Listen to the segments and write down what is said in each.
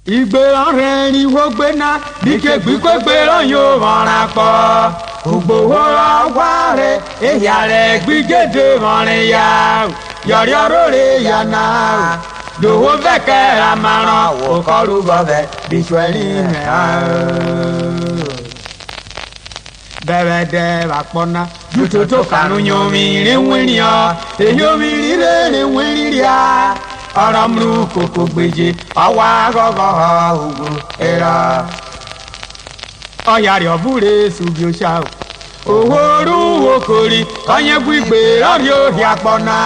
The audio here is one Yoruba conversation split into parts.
ìgbéràn ni wọ́n gbé ná díkẹ́ gbígbé gbéràn yóò rọra pọ̀ ògbówó ọgbà rẹ̀ èyà rẹ̀ gbígéde rọrin ya yọ̀rí ọ̀rọ̀rẹ̀ yà náà lówó fẹ́kẹ́ ramarán òkọ́rù bọ̀bẹ̀ bíṣọ́ẹ̀lì rẹ̀ bẹ̀rẹ̀ dẹ̀ bàpọ̀nà jùtò tó kànú yomi rìnwìrì ọ́ èyí omi rírè rìnwìrì ya ọ̀rọ̀ mú kòkò gbèjè ọwọ́ agọ́gọ́ ògùn ẹ̀rọ ọ̀yà rẹ̀ ọ̀bùrẹ̀ ṣùgbì ọ̀ṣà owó orúwó kórì ọ̀yẹ́ gbígbé ọ̀rẹ́ òhì àpọ̀nà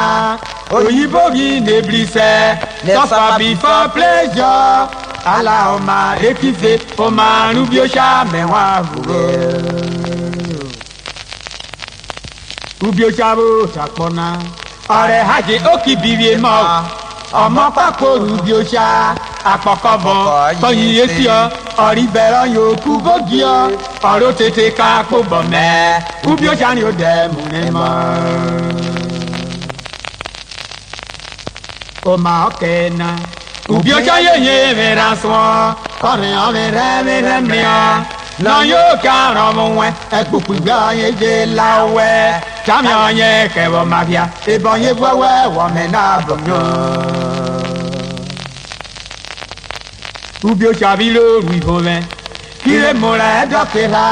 òyìnbó yìí nébìrìsẹ̀ suffer before pleasure àlà ọmọ èkìfẹ́ ọmọ àrùbí ọ̀ṣà mẹ́wàá àbúrò ubi ọ̀ṣà bó ṣàpọ̀nà ọ̀rẹ́ hajj ókì bìrì mọ́ ọmọ pákó ubi ọ̀ṣà àpọ̀kọ̀bọ̀ kọ́yìn etí ọ ọ̀rí bẹ̀rẹ̀ yòókù bógi ọ ọ̀rọ̀ tètè ká kó bọ̀ mẹ́ ubi ọ̀ṣà ni ó dẹ̀ mú ní mọ́. ọmọ ọ̀kẹ́ náà ubi ọ̀ṣà yẹ̀yẹ̀ mìíràn sùn kọrin ọ̀rẹ́ rẹ̀ mìíràn náà yóò kárọ̀ ọmọ wọn ẹ̀kpùkù gbé ọyẹ́ dé láwẹ́ sami ọyẹ́ kẹwọ́ mafia ìbọn yẹ wẹ́wẹ́ wọ́mẹ náà bọ̀ yọ. ubi ọ̀ṣà bí lóru ìbọn mẹ́ kílẹ̀ múra ẹ̀dọ́kẹ́ra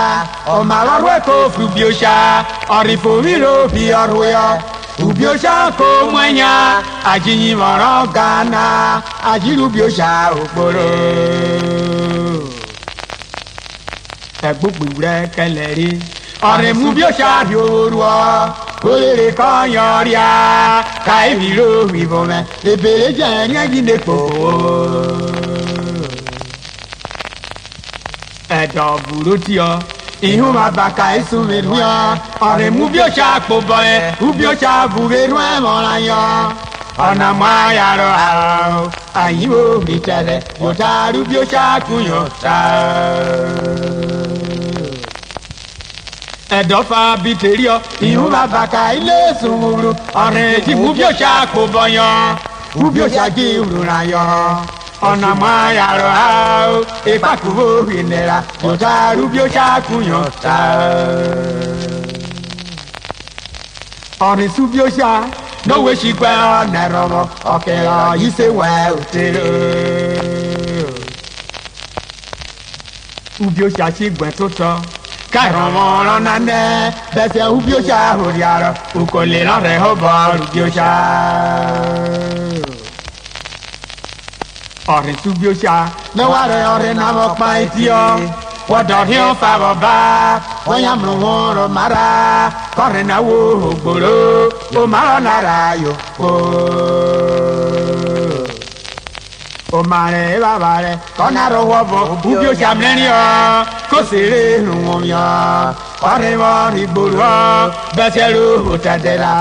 ọmọ àrọ́rọ́ ẹ̀kọ́ fún ubi ọ̀ṣà ọ̀rìfò mi ló bí ọ̀rọ̀ yọ. ubi ọ̀ṣà kò mọ̀nyá àjìyìn mọ̀ràn gánà àjìlú ubi ọ̀ṣà òkpòrò. ẹ̀gbọ́gbù rẹ̀ kẹlẹ̀ rí ọ̀rẹ́ mú bí ó ṣáàbì ooru ọ olèrè kan yan rí a káyìí ló ìbọn mẹ èbèrè jẹ ẹ̀yẹ́jì lè pò ó. ẹ̀dọ̀ bùrú tí ọ ìhun máa bá káyìí sún mi rú ọ ọ̀rẹ́ mú bí ó ṣáàpò bọ̀ ẹ̀ mú bí ó ṣáàbù rẹ̀ rú ẹ̀ mọ́ra yan ọ̀nà mọ́ ayàrá àrò àyíwò mi tẹ̀lẹ̀ yóò tá a rú bí ó ṣáàkùn yóò tá a. ẹ̀dọ́fà bíi tèrí ọ ìhun bàbá ká ilé sùnwúrú ọ̀rẹ́ tí mú bí ó ṣàkó bọ̀yàn mú bí ó ṣàgé ìrùnà yọ ọ̀nà mọ́ ayàrá àrò ìpàkùwò ìnira yóò tá a rú bí ó ṣàkùn yóò tá a. ọ̀rẹ́ sùn bí ó ṣá lówó ṣìgbẹ́ ọ̀nà ẹ̀rọ ọ̀kẹ́ ọ̀yí ṣe wẹ̀ òtẹ́rẹ́. ubi ó ṣàṣìgbẹ́ tó tọ́ káìrán mọ́ ọ̀rọ̀ nánẹ́ bẹ́sẹ̀ ubi ó ṣàhórí arọ òkòlè lọ́rẹ̀ ó bọ̀ ubi ó ṣá. ọ̀rẹ́ tún bí ó ṣá lọ́wọ́ rẹ̀ ọ̀rẹ́ náà mọ̀ pa etí ọ wọ́dọ̀ rí ó fa bọ̀ bá wọ́n yà mú wọn rọ̀ mara kọ́rin náà wo ògbòrò ó máa rọ̀ nára yò kó. ó máa rẹ̀ bàbá rẹ̀ kọ́nà rọ̀ wọ́ bọ̀ ubi ó ṣàmìlẹ́rìn ọ kó sèré rùn wọn yọ kọ́rin wọn rí gbòòrò ọ bẹ́sẹ̀ ló hò tẹ̀tẹ̀ la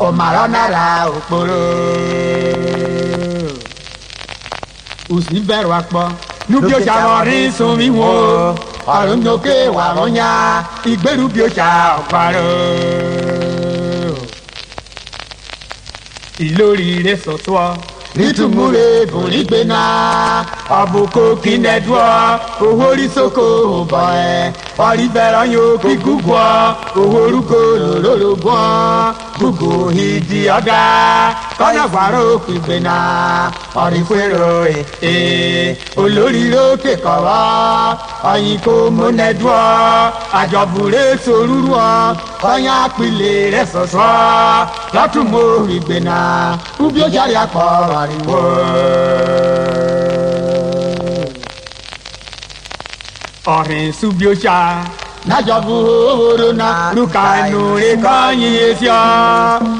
ó máa rọ̀ nára ògbòrò. òsì bẹ̀rù apọ̀ nubi ọ̀ṣà ọ̀rìn sunmi wo ọ̀rùn nyókè wà wọ́n yá ìgbèrú bí ọ̀ṣà ọ̀parọ̀. ìlórí rẹ̀ sọ̀tọ̀ nítumúre bùnrígbé náà ọ̀bùkọ́ kìnẹ́dúọ̀ owó rí sóko bọ̀ ẹ́ ọ̀rí bẹ̀rẹ̀ yóò kí gúgọ́ owó orúkọ lòlórógún gúgọ́ ìdí ọ̀dà kọ́nà gbàrọ̀ pípé náà ọ̀rí fẹ́rọ ẹ̀ olórí lókè kọ̀wọ́ ọ̀yìn kò múnẹ́dúọ̀ àjọbùrẹ́ sorúrú ọ kọ́nyà pilẹ̀ rẹ̀ sọ̀sọ́ lọ́tún mọ́ ìgbé náà ubi ó jáde àpọ̀ ariwo. ọ̀rìn subi ó ṣá nájọ̀bù owóró náà lùkà inú rẹ̀ kọ́yìn etí ọ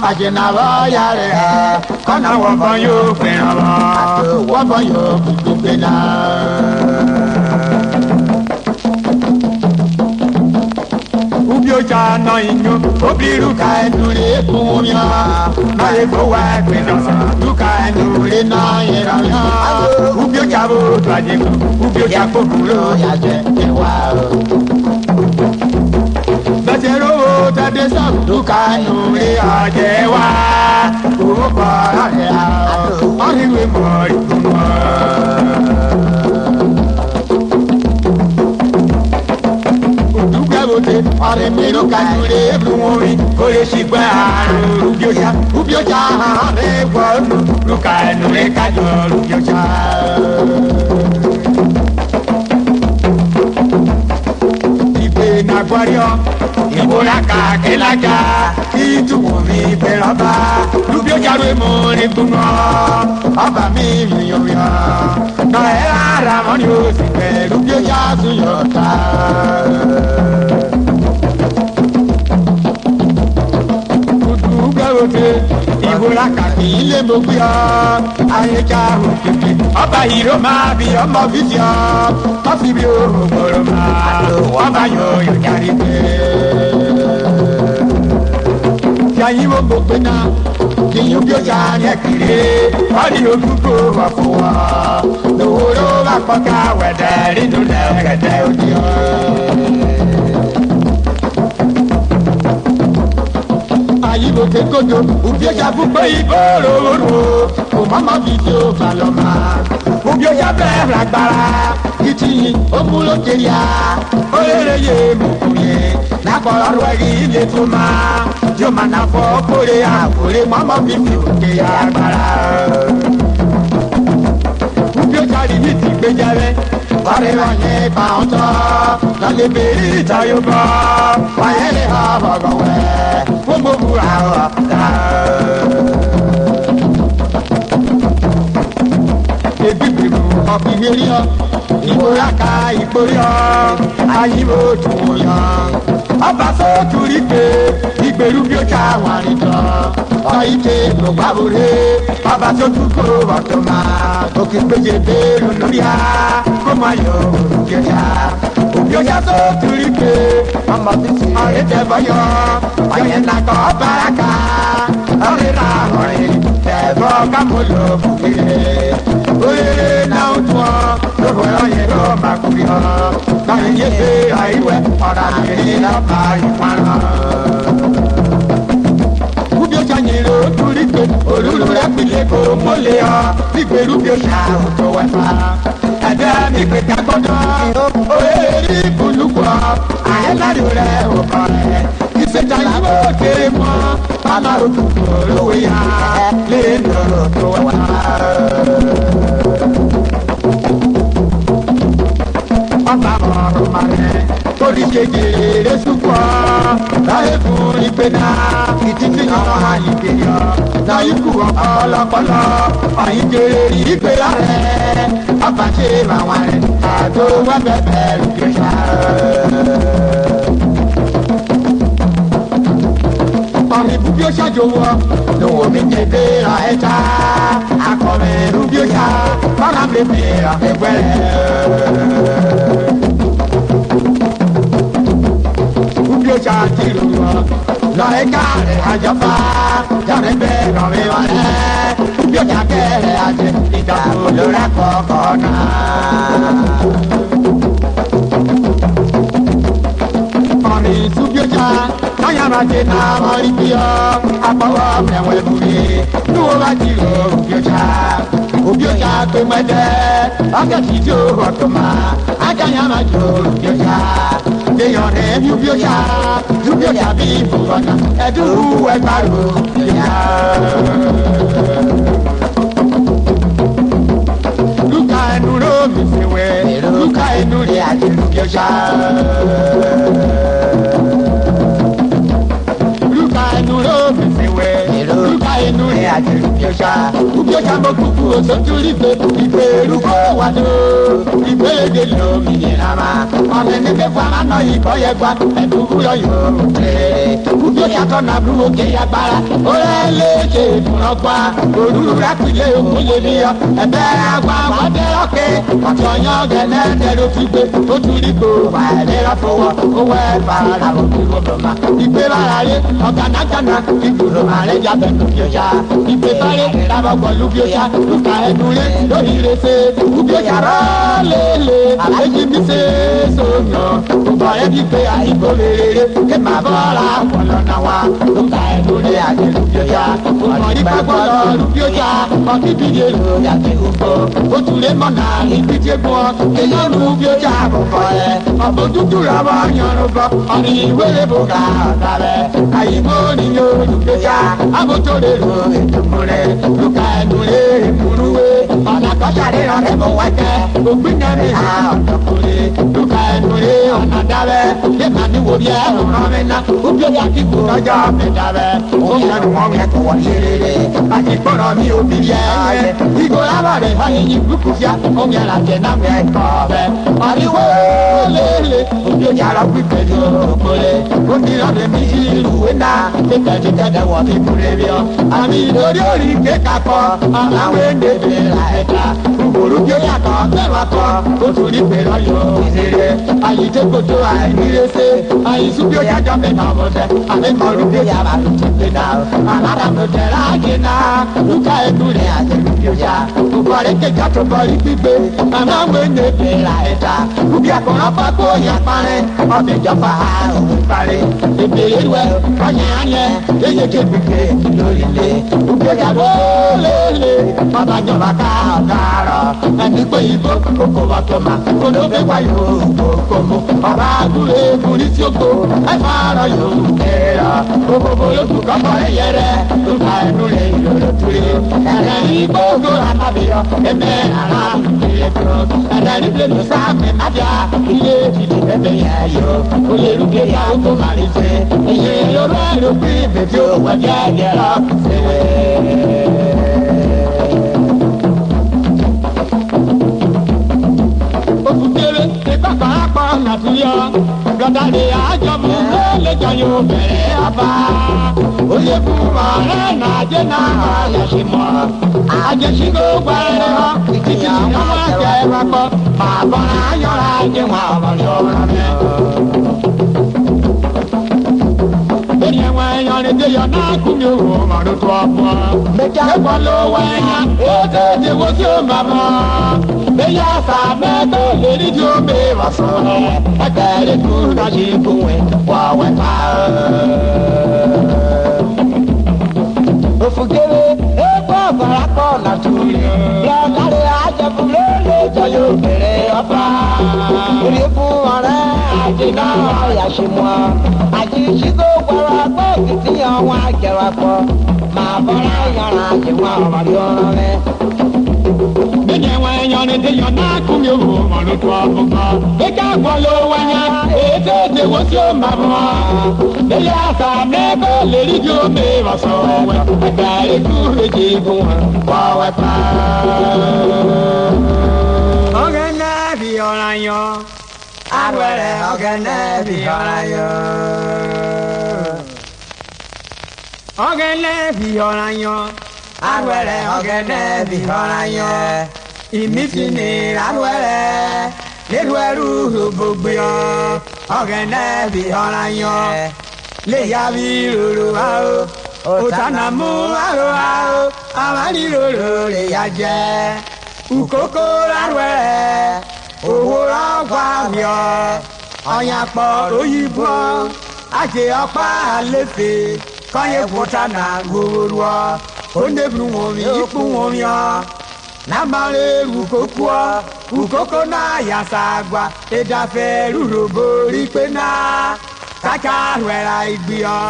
àjẹnàbọ̀ ya rẹ̀ ẹ̀ kọ́nà wọ́pọ̀ yóò fẹ́ràn wọ́n wọ́pọ̀ yóò gbígbé náà. ubi ọ̀ṣà náà inú obìnrin lùkà inú rẹ̀ kún yọ náà yẹ kó wá ẹgbẹ́ náà sọ lùkà inú rẹ̀ náà yẹ rà yọ ubi ọ̀ṣà bó tó àjẹkù ubi ọ̀ṣà kó kúrò yàjẹ ẹwà o. bẹ́sẹ̀ rówó tẹ́tẹ́ sọ̀rọ̀ lùkà inú rẹ̀ ọ̀jẹ̀ wá owó kọ́ ọ̀rẹ́ àwọn ọ̀rẹ́wé mọ̀ ìgbìmọ̀. were shigwe ubiocha egwo nu luka enu ekajo ubiocha ibe na gwario ibora ka kelaja ituwo mi beraba ubiocha re mo ni tuno aba mi yoya na era moni o si pe ubiocha suyota ìwúra kàkì ilé mo gbé ọ ayéjà òkèké ọba ìró máa bí ọmọ fífi ọ kọfí bí ògbòrò máa ọba yóò jáde pé. yàyí wo mo gbé náà kì í bí ó ṣá yẹ kiri ọdí ojúkò wà fún wa lówóró bá pọ́ká wẹ̀dẹ̀ nínú lẹ́gẹ̀dẹ̀ òdì ọ. ayibo ke kodo ubi oja fúnpẹ́ ìbòròrò kò mọ́mọ́ fi tí ó fà lọ́ ma ubi oja bẹ́ẹ̀ lágbára kìtìyìn òmùlò kéré olèrè yé mùkúnyé nàkọ̀rọ̀ ẹ̀rí ilé tó ma yóò máa nà fọ́ kórè àkórè mọ́mọ́ fi fi òkè agbára ubi oja rí ní ti gbẹjẹrẹ ọ̀rẹ́ wọn yẹn bá wọn tọ́ lọ́lẹ́ bèrè ìta yóò bọ́ wáyé lè ha bọ̀gọ̀ wẹ̀ gbogbo wura ọ̀tá. ebi gbèrú ọ̀bìnrin yọ ìmúra ka ìgbórí ọ ayíbo dùn yàn ọba sóòtúrí pé ìgbèrú bí ó já wà nìjọ ọ̀yíké lọ́gbàbọ̀rẹ́ ọba tó dúkò ọ̀tọ̀ máa òkè péjẹ bẹ́ẹ̀rù lórí a kó máa yọ òkè já òbí ó já sóòtúrí pé ọmọ bísí ọ̀rẹ́ tẹ bọ́yọ̀ ọ̀yẹ́ nàkọ́ bàrákà ọ̀rẹ́ ra ọ̀rẹ́ tẹ̀bọ́ kámọ́lò bùkéré òrèrè náà tún ọ lóko ọ̀yẹ́ ló máa kúri ọ báyìí yé pé àìwẹ̀ ọ̀rọ̀ àgbèrè lọ́ba ìparọ́. Ubi ó ṣàyẹ̀rọ torí pé olúlu rẹ̀ pilẹ̀ kó mọ́lẹ̀ ọ nígbèrú bí ó ṣàwùjọ wẹ̀fà. Ẹ̀dẹ́ mi pè ká gbọ́dọ̀ òrèrè ìbùnúkọ̀ àyẹ̀lárí rẹ̀ ò kọ́ rẹ̀. Ìṣèjà yìí ó kéré mọ́ bàbá òkùnkùn olówó yá lè lọ́rọ̀ tó wà. Ọba ọ̀rọ̀ màrẹ̀ torí kékeré sùpọ̀ láyé fún ìpè náà ìtìtì náà àyíké yọ náà ikú ọlọpọlọ àyíkéré ìgbé rẹ̀ ọba ṣe màwá rẹ̀ àgbo wọn bẹ̀bẹ̀ lùkè ṣá. Ọ̀rìn búbí ó ṣàjòwọ́ lówó mi kéde ra ẹja akọ̀rẹ́ rúbí ó ṣá fọ́nà bèbè ra ẹgbẹ́ rẹ̀. Búbí ó ṣàjìrò wọ́ lọ ẹja rẹ̀ àjọpá jáde bẹ́ẹ̀ rọ̀rẹ́ wọn rẹ̀ búbí ó ṣàkẹ́rẹ́ àjẹ ìdàgbò lórí àkọ́kọ́ náà. Ọ̀rìn súbí ó ṣá ayamade na mọ̀rìbíọ́ àpọ̀wọ́ mẹ́wẹ́ bùrẹ́ níwọ̀n bá jìrò òbíọ́jà pé mẹ́tẹ́ ọ̀kẹ́tì tí ó rọ̀tọ̀ máa ajáyàmájò òbíọ́jà léyàn rẹ̀ bí òbíọ́jà bí ìfowópamọ́ ẹ̀dúrú ẹgbàrú ìyá. Luka ẹnu ló mi fi wẹ̀ luka ẹnu rẹ̀ àti òbíọ́jà. Nuro mi fi wẹ̀ luka inú rẹ̀ àti ìbíọ́sà ìbíọ́sà mo kúkú òṣòtúrí pé ìgbèrúkọ wà tó ìgbèrèdè lómìnira ma ọ̀nà nígbè fún amáná ìbọn yẹ gba ẹ̀dúgbò yọ̀yọ̀ rẹ̀ ìbíọ́sà tọ́nà àbúrò kéye agbára ó rẹ̀ léṣe ìfúnrọ́gbà òrùlù rẹ̀ pìlẹ̀ òkun lè ní ọ ẹ̀bẹ̀ àgbà wọ́dẹ ọ̀kẹ́ ọ̀tọ̀yàn gẹ̀lẹ́dẹ̀ ló fi gbé ó túrí gbò wà ẹ̀lẹ́rọ̀ fọwọ́ owó ẹ̀ fara òkú rọ̀bọ̀mà ìgbé bára yé ọ̀gànàgànà ìgbòho ààrẹ jábẹ̀ lùbíọ́sà ìgbé bárẹ̀ lábàgbọ̀ lùbíọ́sà lùkà ẹ̀dúnlé lórí ìrẹsẹ̀ lùbíọ́sà rọ́ọ̀lẹ́lẹ̀ àlejò mi ṣe é sọ̀nà gbogbo ẹ̀ bí pé àìgbò rere ké má bọ́ra ọ̀pọ̀lọ́nà wa lùkà ẹ̀dúnlé àti lùbíọ́sà ọ̀nà ìgbàgbọ́ lùbíọ́sà ọ̀kìbíyè lóyàtì ògbó ó tún lè mọ̀ náà ìpìtì gbọ́ èyí ló bí ó jà bọ̀ bọ̀ ẹ̀ ọ̀bọ̀ dúdú rọ̀bọ̀ yànnú bọ̀ ọ̀nì ìwé lè bò ká ọ̀tá rẹ̀ àyíkó ni yóò dùgbẹ́jà àbótó lè ro ètùmùrẹ́ lùkà ẹ̀dùnlé ìmúrúwé ọ̀nà kọ́sàdé ọ̀rẹ́ bọ̀ wákẹ́ ògbìnàmí ha ọ̀dọ́kùnrin lùkà ẹ̀dùnlé ọ̀nà dàbẹ́ lẹ́mà ní wo bí ẹ̀ ọ̀rọ̀ mi ná òbí ọ̀yà kíkù lọ́jọ́ mi dàbẹ́ ó yẹnu wọn yẹ kó wọ́n ṣe rere àti gbọ́dọ̀ mi ò bí yẹ ẹ̀ ìgò lábàrẹ̀ báyìí yìí kúkú fíà ó yẹ làjẹ̀ náà mi ẹ̀ kọ́ bẹ́ ọ̀ríwó lélẹ̀ òbí ọ̀yà lọ pípẹ́ ní òkòlè ó ti rọ̀bẹ̀ mi ìlú wẹ́nà kíkẹ́ ti kẹ́dẹ̀ wọ̀ fi kúrẹ́ bí ọ àmì ìdórí orí kéka kọ́ àwọn èdè la ẹ̀ka kúkúrú kí ó yàtọ̀ bẹ́ẹ̀ wá kọ́ ó tún ní pèrọ yóò ìṣeré àyíjẹ́ kòtò àìníréṣe àyíṣú bí ó yàjọ́ mi náà mọ̀ tẹ́ àmẹ́kọ̀ọ́rù bí ó yàrá tó ti gbé náà àmàrà mo tẹ̀ láàjì náà lùkà ẹ̀dù rẹ̀ àtẹ̀lù bí ó yá kúkọ̀rẹ́ kéka tó bọ̀rí gbígbé àmọ́ àwọn èdè la ẹ̀ka kúkí àkọ́rọ́ fọ́ kó yà parẹ́ ọbẹ̀ jọba òun parẹ́ ìbéèrè wẹ̀ ọ̀nyẹ̀ yéye kébìkè lórí ilé kúkẹ́ yàgò lélẹ̀ bàbá jọba ká ọ̀gáàrọ̀ ẹni pé ìbò kókó wà tó ma kódó fẹ́ wá yóò kókó mu ọba àgùrè kùnì tí ó kó ẹ fara yóò kẹ́ra gbogbo lóṣù kọ́kọ́ ẹ yẹrẹ lùkà ẹnu rẹ̀ ìlòlò tuli ẹ̀rẹ̀ ìgbógun àtàbíyọ ẹ̀mẹ́ ara ìlẹ̀ tó ẹ̀rẹ̀ ìgbẹ́ ló sáàmì májà ilé ìdílé bẹ́ẹ̀ yẹ yó oyè lùkẹ́ yà ó tó máa lè ṣe iye yorùbá ló pín ìbèjì òwò ẹ̀jẹ̀ ẹ̀jẹ̀ lọ sí òkùnkéré ti pàpàràpọ̀ nàtúyọ gbọdọdẹ àjọmú lẹlẹjọ yóò bẹ̀rẹ̀ ọba oyè fún ọ̀rẹ́ nàjẹ náà yàtì mọ àjẹsígbó gbẹrẹ ọ títí àwọn akẹ́wà kọ bàbá ayọ̀rọ̀ ajé wọn ọmọ yọrọ mẹ. Yọrin de yọ náà kú mi wò màdó tó ọ̀pọ̀. Mẹ́kọ̀ ló wá ẹ̀yà ó tètè wo tí ó máa mọ̀. Bẹ́yà sá mẹ́tò lérí tí ó bè wá sọ ẹ̀. Ẹgbẹ̀rẹ̀ kúrú náà ṣe fún ẹ̀ wá wẹ̀ pa. Òfùgèrè égbó ọ̀bàrà kọ́ nàtúrì. Lọ́kàrẹ̀ àjẹkù ló lè jọ yóò bẹ̀rẹ̀ ọba. Èrè fún ọ̀rẹ́ àjìnà ọ̀yàṣẹ́ mọ́. Àjìṣígbó gbọ́rọ̀ gbọ́ kìtì àwọn àjẹwà pọ̀. Màá bọ́lá yàrá àjẹwà ọ̀rọ̀ ọ̀rọ̀ rẹ̀. Bẹ́ẹ̀ni wọn yan ni dé yan náà kú mi wò wọn ló tó ọkọ̀ kan. Bẹ́ẹ̀ka gbọ́ ló wáyà ètò ìdèwò tí ó máa bọ̀. Bẹ́ẹ̀ni àṣà mẹ́kọ̀ lérí tí ó mẹ́ wọ́n sọ wẹ̀. Ẹgbẹ́ ikú méjì fún wọn wọ́ wẹ̀ pa. Ọ̀gẹ̀ náà fi ọ̀ràn yan. Àwẹ̀rẹ̀ ọ̀gẹ̀ náà fi ọ̀ràn yan. Ọ̀gẹ̀ náà fi ọ̀ràn yan. Àwẹ̀rẹ̀ ọ̀gẹ̀ náà fi ọ̀ràn yan. Ìmísí ni àwẹ̀rẹ̀ lérú ẹrú gbogbo yan. Ọ̀gẹ̀ náà fi ọ̀ràn yan. Lè yá bí rorò wá o. Òtánà mú àrò wá o. Àwárí rorò lè yá jẹ́. Ukoko àwẹ̀rẹ̀ owó rọ́gbà mi ọ́. Ọ̀yàpọ̀ òyìnbó àti ọ̀pá àlẹ́fẹ̀ kọ́yé fúntánà gbòòrò ọ́. Onebru womi ikpu womi ọ n'abalị ukoko ọ ukoko na yasagwa ịdafe rurobo ikpe na kacha were igbi ọ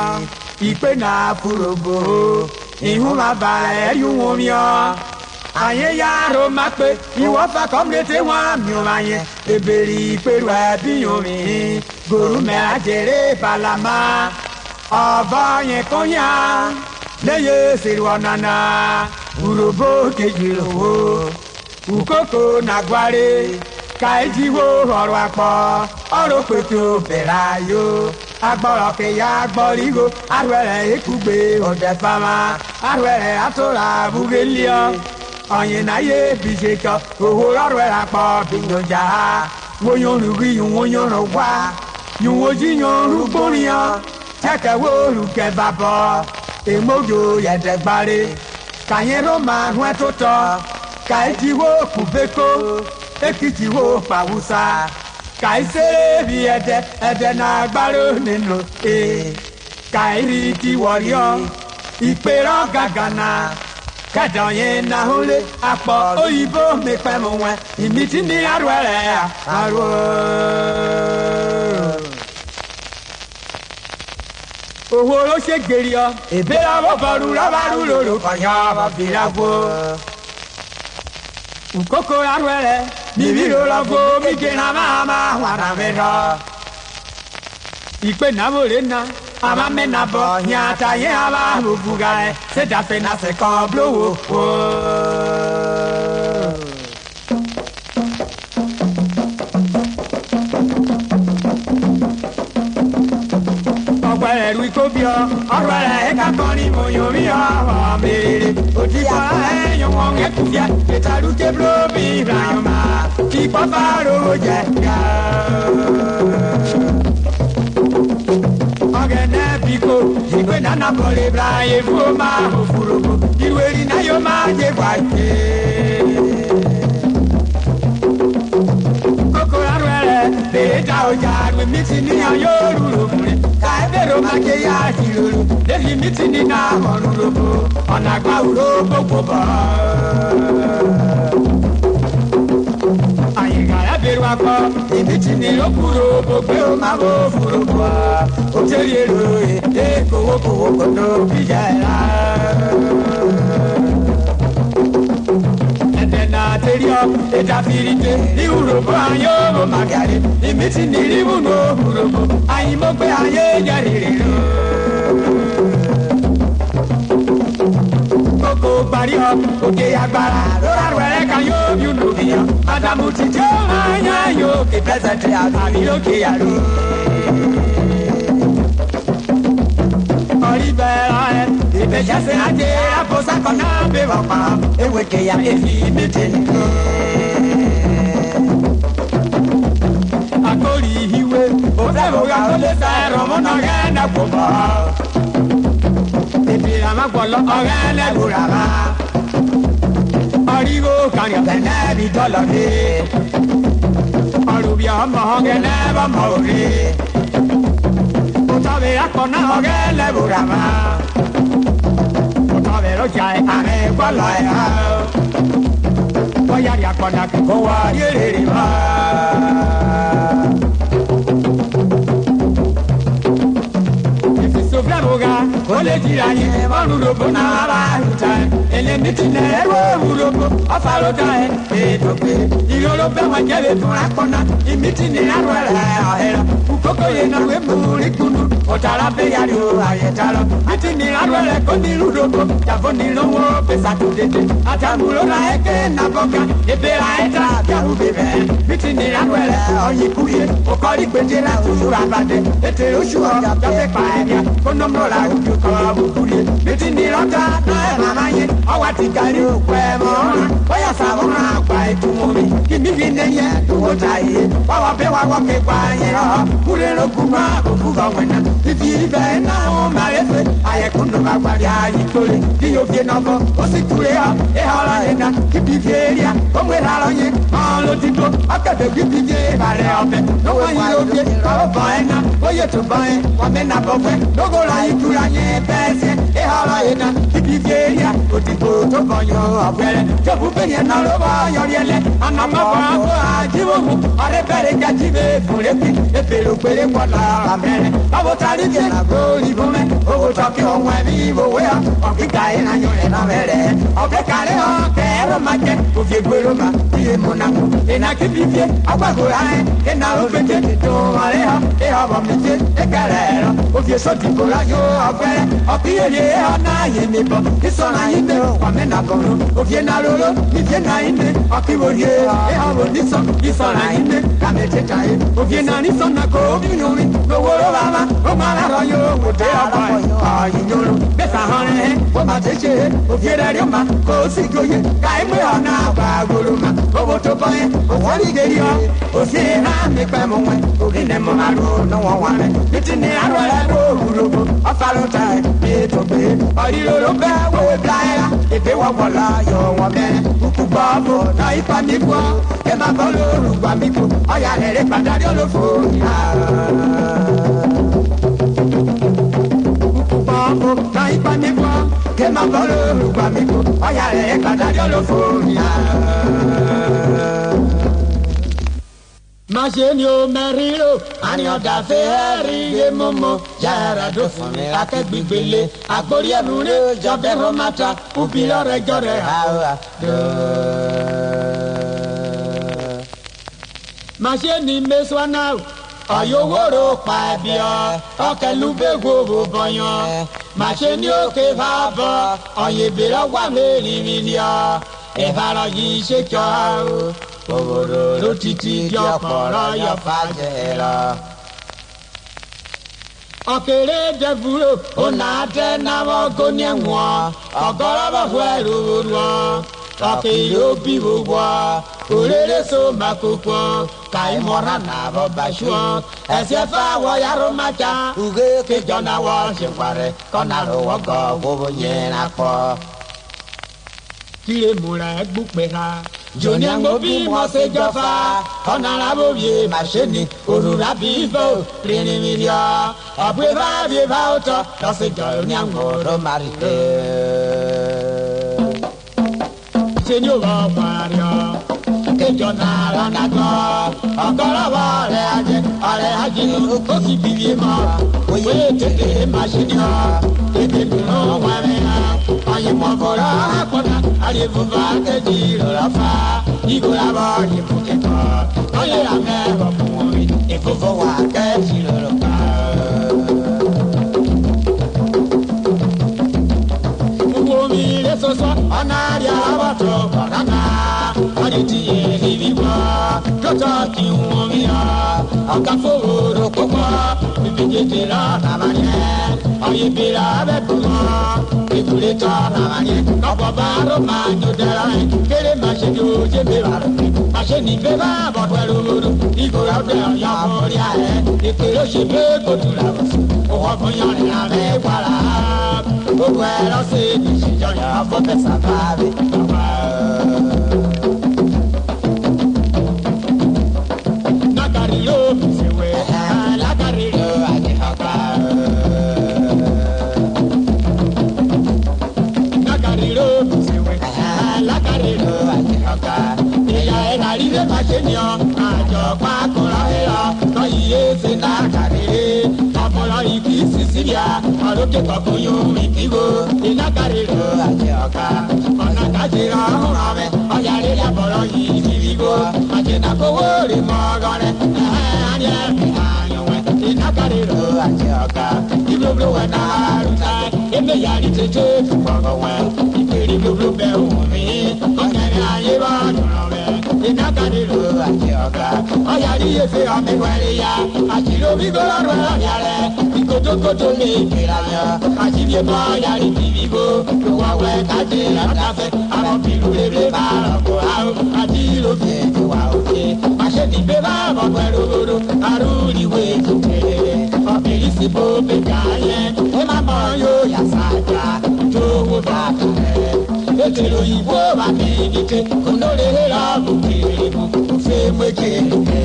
ikpe na furobo ihu mabara eri womi ọ anyị ya arụ makpe iwọfa kọmrete nwa miụmanye ebere ikpe ru ebi yomi goru mera jere palama ọbọ nye konya leye siri ọ̀nàna urobo kejìlò wo ukoko nàgbáre káìjíwó ọ̀rọ̀ àpọ̀ ọ̀rọ̀ pètò bẹ̀rẹ̀ ayò agbọ̀rọ̀ kẹyà agbọ̀rígo arúẹ̀rẹ̀ ekugbe ọ̀dẹ̀ fama arúẹ̀rẹ̀ àtúrà bugeliọ ọ̀yìnnáyé bìṣekọ òwò ọ̀rọ̀ àpọ̀ bìyànjà wọ́nyọ̀rù rí wọ́nyọ̀rù wá yùwọ́jìyànrù gbóríyàn tẹ́kẹ̀wó olùkẹ́bà bọ̀ èmójò yẹ̀dẹ̀gbáre kàyẹ́rọ máa hún ẹ́ tó tọ́ kàìjíwó kùbẹ́kó èkìtìwó pàwùsà kàìsẹ́rẹ́ bí ẹ̀dẹ̀ náà gbárò nínú kàìrí ti wọ̀ríọ́ ìpèrọ̀ gàgànà kẹdàn yẹn na hólé àpọ̀ òyìnbó mi pẹ́ mu wẹ̀ ìmìtì ní arúgbẹ́rẹ́ àrò. owó ló ṣe gbèrè ọ ìbéèrè àwọn bọ̀rù rábàrú lòlò fàyà bàbíragbó. nkókó arúgbẹ́rẹ́ bíbí ló lọ́gbó mi gbéra máa wà rà mí lọ. ìpè náà wò lé na ama mena bɔ nyata ye aba bubuga ye se dafe na se kan blowo o. ọgbẹ́rẹ́ ru ikó bí ọ ọgbẹ́rẹ́ ẹ̀ka kan ní mo yọ mí ọ mèrè òtítọ́ ẹ̀yàn wọn ẹ̀kú fíà ìtàlù kébùlù bí ìbàyàn máa kí pọ́fà rówó jẹ gà. Biko, ìgbé nana bọ̀lẹ̀ Ibrahim fún máa hó furuufú, ìwé rí náà yóò máa jẹ wáyé. Kókó arúgbẹ́rẹ́ bèrè já ọjà àgbẹ̀ mi ti níyàn yóò rúrò fún rẹ̀. Ká ẹ bèrè ó máa jẹ yá ìrorò, lẹ́yìn mi ti ní náà ọ̀run lóko, ọ̀nà àgbà òró gbogbo bọ̀. Bẹ̀rù akọ, èmi ti ní lókùrò gbogbo ó máa bó furuufú wa. Ó tẹ̀lé èrò èdè kòwòkòwò kòtò bíjà ẹ̀rá. Ẹ̀dẹ̀ náà tẹ̀lé ọ, ẹ̀dá fìrìdé, ìwúròbó ayé ó máa gàrí. Èmi ti ní ìwúrò òwúròbó, àyìnbó ayé jẹ́ rírì rò. Kókó parí ọ, òkè agbára, lóra rẹ̀ kan yóò bí olùbíyàn. Madamu ti jẹ́ ọ̀hányá yóò ké pẹ́sẹ̀tì àbí lókè àlọ́. Ọ̀rí bẹ̀rẹ̀ ẹ̀, ìbẹ̀jẹ̀sẹ̀ ajé àbọ̀sàkọ̀ náà bẹ̀ wọ̀ pa. Ewé kéya èyí méje nìkan. Àkórí ìwé, òfẹ́ òwe àkọlé sẹ́rọ̀ mọ́nà rẹ̀ nà kó bọ̀. Ìbílẹ̀ gbọ́lọ́ ọ̀rẹ́ lẹ́gbọ̀rà rà. Ọ̀ríwó kan yọ̀ kẹ́lẹ́ bí dọ́lọ̀ dé. Ọ̀rùbí ọmọ ọ̀gẹ́lẹ́ bọ́mọ òde. Òtọ́bẹ̀ akọ̀nà ọ̀rẹ́ lẹ́gbọ̀rà rà. Òtọ́bẹ̀ lọ́jà ẹ̀ àmì gbọ́lọ̀ ẹ̀ hà. Bọ́yá rí akọ̀nà kíkọ́ wá yéré rí wá. Ole jira ye mọnu robo na ara ta ele miti na ẹrọ robo ọfàlọ ta ẹ ètòkè ìrọlọ bẹ wọn jẹlẹ tún akọna ìmìtì ní arọ rẹ ọhẹrọ kókó yẹ náà wẹ múri kunu ọtara bẹ yàrá o àyẹta lọ mìtì ní arọ rẹ kó ní robo yàgò ní lọ́wọ́ pèsè tó dédé àtàmúlò la ẹkẹ nàbọkà ebe la ẹta yàrá bẹbẹ mìtì ní arọ rẹ ọyìnkú yẹ ọkọrí gbèdé la tuntun rabadẹ ètè oṣù ọjà bẹbẹ pa ẹbíà kónọmọ la ojú kọ́ bukuri mìtì ní lọ́tà náà màmá yẹ ọwọ́ ti kárí òkú ẹ̀ mọ́ ọ́nà bóyá sàwọn àgbà ìtumọ̀ mi kí mi fi ní yẹ owó ta yẹ wáwọ́ bẹ́ẹ̀ wá wọ́n képa yẹn rọ kúrẹ́ lókun náà òkú gọ̀wé náà fífi ibẹ̀ náà wọ́n máa yẹ fẹ́ ayẹkùn ló bá gbàdé ayé tóle bí yóò fi náà bọ́ ó sì kúrẹ́ ọ ẹ ọ̀rọ̀ yẹn náà kíbi fi èrè à ó wé ra lọ yẹn ọ̀n ló ti tó ọ̀kẹ́dẹ̀ kíbi fi ìbàrẹ̀ ọ̀bẹ lọ́wọ́ yìí ó gbé ọ̀rọ̀ bọ̀ ẹ̀ náà ó yẹ tó bọ̀ ẹ̀ wọ́n mẹ́ náà bọ̀ fẹ́ lógo la ìtura yẹn bẹ́ẹ̀ sẹ́ ẹ ọ̀rọ̀ yẹn náà kíbi fi èrè à ó ti tó tó bọ̀ yọ ọ̀gbẹ́rẹ́ tó fún bẹ́ẹ̀ yẹn náà ló bọ̀ yọrí ẹlẹ́ anamọ́fọ́ àbọ̀ àjíwòwò ọ̀rẹ́ bẹ̀rẹ̀ jájí bẹ́ẹ̀ fúnrẹ́ pé ebèrè òpèrè pọ̀lá àmẹ́rẹ́ báwo tarí jẹ́ nàgbó ìbò mẹ́ owó tọ́kì ohun ẹ̀mí ìbòwé ọ̀ ọ̀kíkà ìrìnàjò ẹ̀ náà mẹ́rẹ̀ ọ̀bẹ kàrẹ́ ọ̀ kẹ́rọ máa jẹ́ òfin gbèrò máa iye mọ̀nàkù ìnàkí fífi agbàgbọ́ra ẹ̀ ìnà òfèjì tó ọ̀rẹ́ ọ̀ ìhọ̀ bọ̀ mi jẹ́ ẹ̀kẹ́rẹ́ ẹ̀rọ òfin sọ́dìbò láyò ọ̀gbẹ́rẹ́ ọ̀kíyèyè ọ̀ náà yé mi bọ̀ ìsọ̀rọ̀ yín bẹ̀ ọ̀mẹ́nà bọ̀rọ̀ òfin náà lóró ìfẹ́ náà yín bẹ̀ ọ̀kíwòye ìhọ̀ bọ̀ nísọ̀ ìsọ̀rọ̀ yín bẹ̀ kàmẹ́tẹ̀ káyé òfin náà nísọ̀ náà kó obìnrin orin lówó ló bá ma ó máa lárọ̀ yóò wò dé ọ̀bọ̀ ọ̀yìn yòrò bẹ́sà hàn rẹ̀ ó máa tẹ̀ ṣe òfin rẹ̀ rí ọ̀ma kó o sì gbóyè káyé pé ọ̀nà àgbà gbòòrò ma owó tó bọ́ yẹn òwò ní gèrí ọ òsì náà mi pẹ́ mọ́ wọn òbí nẹ̀ mọ́ máa lò náwó wọn rẹ̀ títí ní arọ rẹ̀ ló wúlòbó ọ̀fàlù ta ẹ̀ ètò pé ọ̀rìlòrò bẹ́ẹ̀ wọ́wọ́ bla ẹ̀ la ìgbé wọ́pọ̀ la yọ̀ wọ́n bẹ́ẹ̀ kúkú gbọ́ bò náà ipa mi gbọ́ ẹ má bọ́ lóru gbà mí kú ọ̀yà rẹ̀ rẹ̀ padà rí olófò náà ipa mi gbọ́ kẹ máa bọ́ lórúkọ mi kò ọ̀yà rẹ̀ gbàdájọ́ ló fòmí à. Màṣẹ ni o mẹ́rin lò àní ọ̀dà fẹ́ẹ́rì yé mọ́mọ́ yàrá dó fún mi akẹ́gbẹ́gbẹ́lé àgbórí ẹ̀mú rẹ̀ jọ̀bẹ́ hó mata òbí lọ́rẹ̀ jọ̀rẹ̀ àwà dò. Màṣẹ ni mẹ́sàn-án náà ọ̀yọ́wọ́rò pa ẹ̀bí ọ ọ̀kẹ́lúbẹ́gbò bọ̀yàn màṣẹ ni òkè bá bọ̀ ọ̀yẹ̀bẹ̀rẹ̀ wà mẹ́rin mílíọ̀ ìfarọ̀ yìí ṣe jọ o òwòrò ló títí di ọ̀pọ̀rọ̀ yọ fàjẹ́ lọ. ọ̀kẹ́rẹ́ dẹ́bùrò ọ̀nà àtẹ náwó góní ẹ̀wọ̀n ọ̀gọ́rọ̀ bọ̀ fún ẹ̀rọ wọn ọ̀kẹ́rẹ́ òbí gbogbo òrèrè so makoko kàí mọ́ra nàbọ̀ bàṣọ́ ẹ̀sẹ̀ fáwọ̀ yàrá májà ugé kéjọ náwó ṣèwárẹ̀ kọ́nà lọ́wọ́ gọ́ gbogbo yẹn nàkọ́. Kire mura gbupera joni ango bi mo se jofa ona la bo vie machine orura bi fo rini milia abwe ba bi ba oto lo se joni ango ro marite senyo ba pario ke jona la na go ogoro ba re aje ko si bi ma oye tete machine ebe no wa me aye mo bora akona ale vuva ke di la fa igora ba ye puke ko oye la me ba puwi e vuva wa ke di la fa wo mi le so so anaria ba to banana ade ti e vivi wa toto ki wo mi a aka fo ro ko ko bi je de la na ba ne aye bi la be ko ìkúlé tọ́ nàmàní ọ̀pọ̀ bá rò máa ń jò dára ẹ̀ kéré máa ṣe ní ojú mi rà rẹ̀ máa ṣe ní bẹ́ẹ̀ bá bọ̀ pẹ̀lú olú ìkúra ọ̀dẹ ọ̀yọ́ ọ̀rí ààrẹ ìpèrè ṣe pé kò tún là wọ̀ fún òwò fún yọrin àmì wàrà gbogbo ẹ̀ lọ́sẹ̀ ní ìṣèjọyọ̀ afọ́fẹ́ sàfàbí bàbá. lákàrí yóò fi ṣèwé lákàrí yóò àdìhọ́gbà. Lakarelo àjẹkọ̀ká ìyá ẹ̀ nàrí lè má ṣe ní ọ àjọ pákọ̀rọ̀ ẹ̀ lọ lọ iye ṣe lákàrẹ́ ọ̀pọ̀lọ̀ ìkí sísílíà ọ̀lọ́kẹ́ kọ̀ọ̀kan yóò rìn kíbo ìlákàrelo àjẹkọ̀ká ọ̀nà kájìrà ọ̀hún rẹ̀ ọ̀yà rẹ̀ yàbọ̀rọ̀ yìí ìdìbò àjẹnàkówó rẹ̀ mọ́ ọ̀gọ́ rẹ̀ ẹ̀hẹ́n ìlákàrelo àjẹkọ̀ká ìgbòho wẹ̀ náà rúta ẹ̀mẹ́ yàrá tètè fúnpọ̀gọ̀ wẹ̀ ìpèrè gbogbo bẹ̀ wọ̀ mí ọ̀kẹ́rẹ́ ayé bá dùnrọ̀ rẹ̀ ìlákàrelo àjẹkọ̀ká ọ̀yà rí efe ọ̀mí wẹ̀rẹ̀ ya àṣìlò bíbọ̀ ọ̀rọ̀ ọ̀yà rẹ̀ ìkótókótó lè gbéra yọ àṣìlè bọ̀ ọ̀yà rí tìbí bó lọ́wọ́ wẹ̀ kájí lọ́tàfẹ́ àwọn bìrù lébè bá rọ̀kọ̀ àwọn àṣìlò bìrù wà òkè àṣẹ nígbè bá bọ̀ pẹ̀lú òru àrùnìwé tó kéré ọ̀bìrì sí bó bèjà yẹn ẹ má bọ̀ yóò yà sájà tó wó bá kàrẹ́ ètò òyìnbó wà ní ìdíje kò lóore lọ́ọ̀bù kiri bù kò fẹ́ méje lóore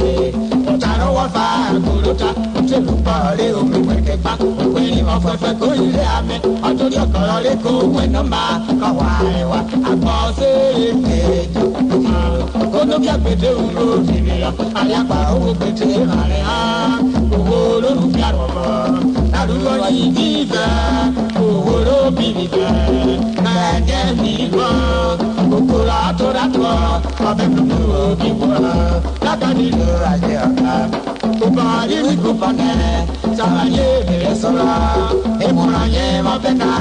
ọ̀tàrọ̀ wọ́n fa àgòròta òtẹ́lù pọ̀lẹ́ omi wẹ̀kẹ́ gbá òpèrè ọ̀fẹ́fẹ́ kó ilé amẹ́ ọ̀tọ́rí ọ̀kọ̀rọ̀ lé kó wẹ̀ nọ́mbà kọ̀wá ẹ̀wà àgbọ̀ sẹ́yìn kéjọ kónóbí àgbèdè òru òdìrìyà àyàpá owó pété àrẹ hàn owó olórúkú àrọ̀bọ̀ ládùúgbò yìí bí ìfẹ́ owó olóbì ìfẹ́ mẹ́ẹ̀ẹ́dẹ́ nìgbọ́ kòkòrò àtọ́dàtọ̀ ọbẹ̀ dúdú òbí wọ̀ lákàdínlò àjẹkọ̀ká kópa ìlú kópanẹ́ sàlàyé bèrè sọ̀rọ̀ ìmọ̀ràn yẹn mọ̀ bẹ́ẹ̀ ká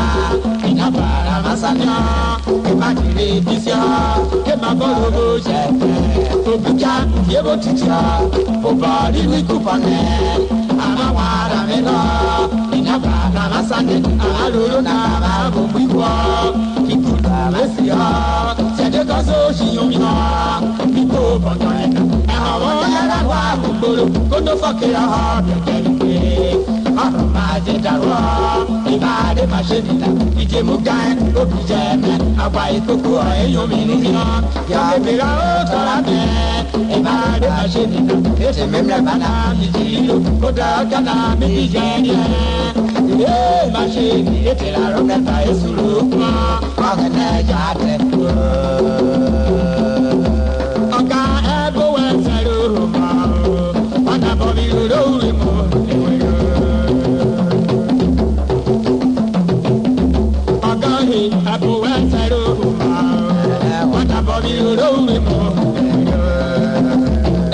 ìyàbàrà masanya ìbàdìrì bísíà kébàbọ̀rọ̀ bó ṣe tẹ̀ òbíjà yébò tìjà kópa ìlú kópanẹ́ àmàwà ara mi lọ ìyàbàrà masanya àlòrò náà bá gbogbo ìwọ ìkùdà lẹ́sìá ṣẹ̀dẹ́kọ́sọ́ ṣìyọ̀mìnà kíkó bọ̀tọ̀ ẹ̀ka ẹ̀họ̀wọ́ yàrá wà gbogbo kótó fọ́kìrà ọ̀ bẹ̀kẹ́ ìpè ọ̀rọ̀ máa jẹ dàrọ́ ìbáde máa ṣe nìlà ìjẹ̀mú gan òbí jẹ́ mẹ́ àgbà ìkókó ẹ̀yọ́ mi nìyàn yàgbéra ó tọ́ra mẹ́ ìbáde máa ṣe nìlà ese memle bana mi jilo koda kana mi jeni e ma she mi ete la ronga ta esulu ma agana jate aga ego wesero ma ana bobi ro mo aga he ego wesero ma ana bobi ro mo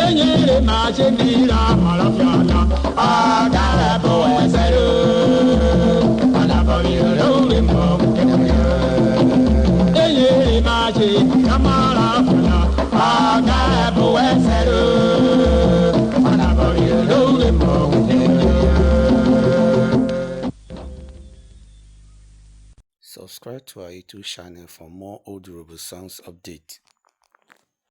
enyere ma she mi ra malafiala aga ego wesero ana bobi ro mo enyere ma she kamara fala aga ego wesero ana bobi ro mo. Subscribe to our YouTube channel for more old Yoruba songs updates.